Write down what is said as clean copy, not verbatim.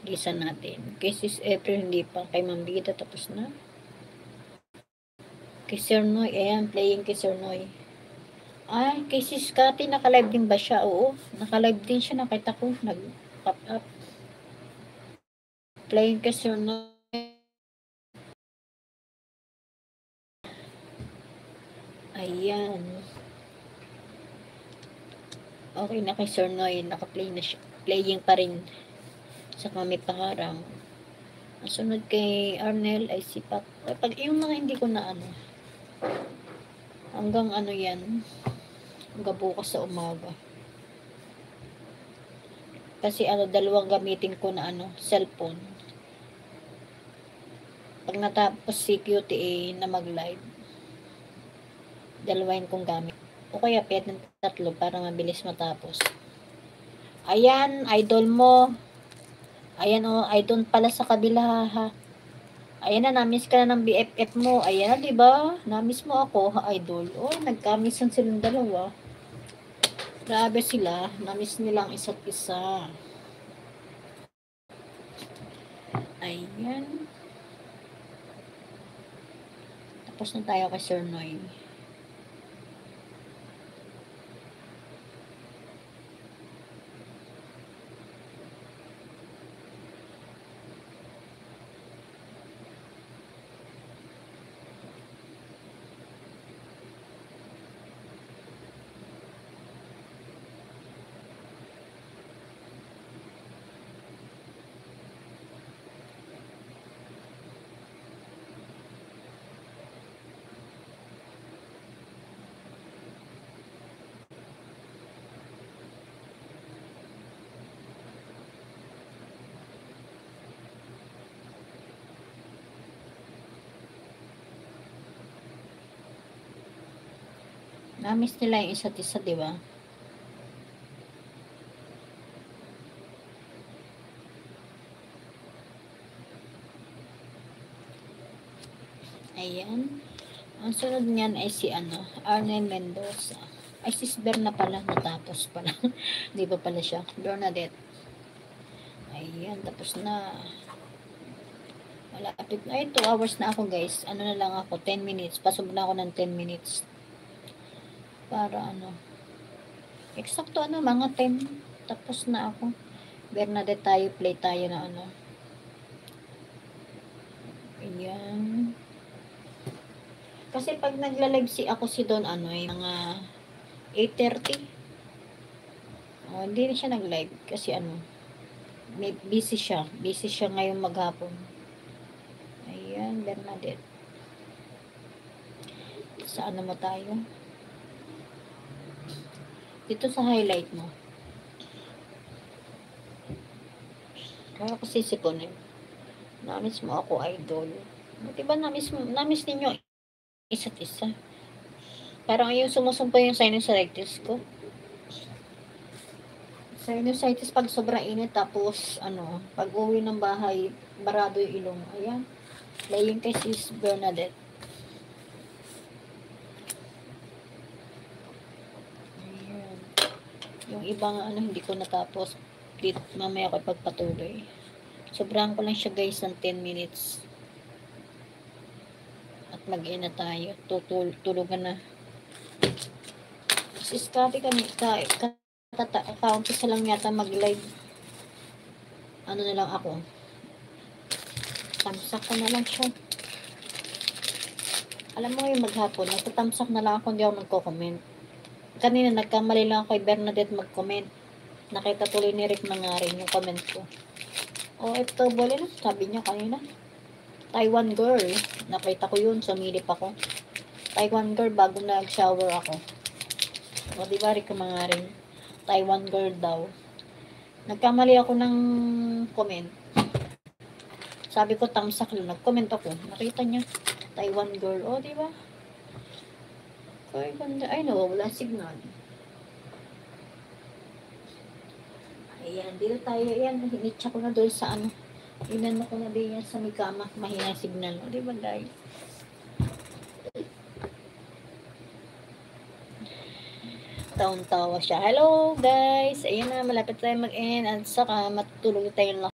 Gisa natin. Kay Sis April, hindi pa. Kay Ma'am Bida, tapos na. Kay Sir Noy, ayan, playing kay Sir Noy. Ay, kay Sis Cathy, naka-live din ba siya? Oo, naka-live din siya, nakita ko, nag-pop up. Playing kay Sir Noy. Ayan. Okay na kay Sir Noy, naka-play na siya. Playing pa rin sa kami paharang. Ang sunod kay Arnel ay si Pat. Pag yung mga hindi ko na ano, hanggang ano yan, hanggang bukas sa umaga. Kasi ano, dalawang gamitin ko na ano, cellphone. Pag natapos si QTA na mag-live, dalawain kong gamit. O kaya pet ng tatlo para mabilis matapos. Ayan, idol mo. Ayan o, idol pala sa kabila ha. Ayan na, namiss ka na ng BFF mo. Ayan na, diba? Namiss mo ako, ha, idol. Oh, nagkamissan silang dalawa. Grabe sila. Namiss nilang isa't isa. Ayan. Tapos na tayo kay Sir Noy. Namiss nila yung isa't isa, di ba? Ayan. Ang sunod niyan ay si ano, Arnel Mendoza. Ay, sis Berna pala, natapos pala. Di ba pala siya? Bernadette. Ayan, tapos na. Malapit na. Ay, 2 hours na ako, guys. Ano na lang ako, 10 minutes. Pasok na ako ng 10 minutes. Para ano. Eksakto ano, mga 10. Tapos na ako. Bernadette tayo, play tayo na ano. Ayan. Kasi pag nagla-live ako si Don ano, mga 8:30. Oh, hindi na siya nag-live kasi ano, may busy siya. Busy siya ngayong maghapon. Ayan, Bernadette. Sa ano mo tayo? Dito sa highlight mo. Kaya kasi sipon eh. Namiss mo ako, idol. Diba namiss ninyo isa't isa? Parang yung sumusumpa yung sinusitis ko. Sinusitis pag sobrang init, tapos ano, pag uwi ng bahay, barado yung ilong. Ayan. Laying kay Sis Bernadette. Ayan. Yung ibang ano, hindi ko natapos. Dito, mamaya ko ipagpatuloy. Sobrang ko lang siya, guys, ng 10 minutes. At mag-ina tayo. Tulugan na. Sis Cathy, account isa lang yata mag-live. Ano na lang ako. Tamsak ko na lang siya. Alam mo yung maghapon, nagtatamsak na lang ako, hindi ako nagko-comment. Kanina nagkamali lang ako kay Bernadette mag-comment. Nakita tuloy ni Rick na nga rin yung comment ko. Oh, ito, bole na. Sabi niya kanina. Taiwan girl. Nakita ko yun, sumilip ako. Taiwan girl, bago nag-shower ako. O, diba Rick mga rin. Taiwan girl daw. Nagkamali ako ng comment. Sabi ko, tamsak lang. Nag-comment ako. Nakita niya. Taiwan girl. O, diba? Ay, ganda. Ay, no, wala signal. Ayan, dito tayo. Ayan, hinitcha ko na doon sa ano. Inano ko na din yan sa may kama. Mahina signal. O, diba guys? Taon-tawa siya. Hello guys! Ayan na, malapit tayo mag-end. At saka matutulog tayo lang.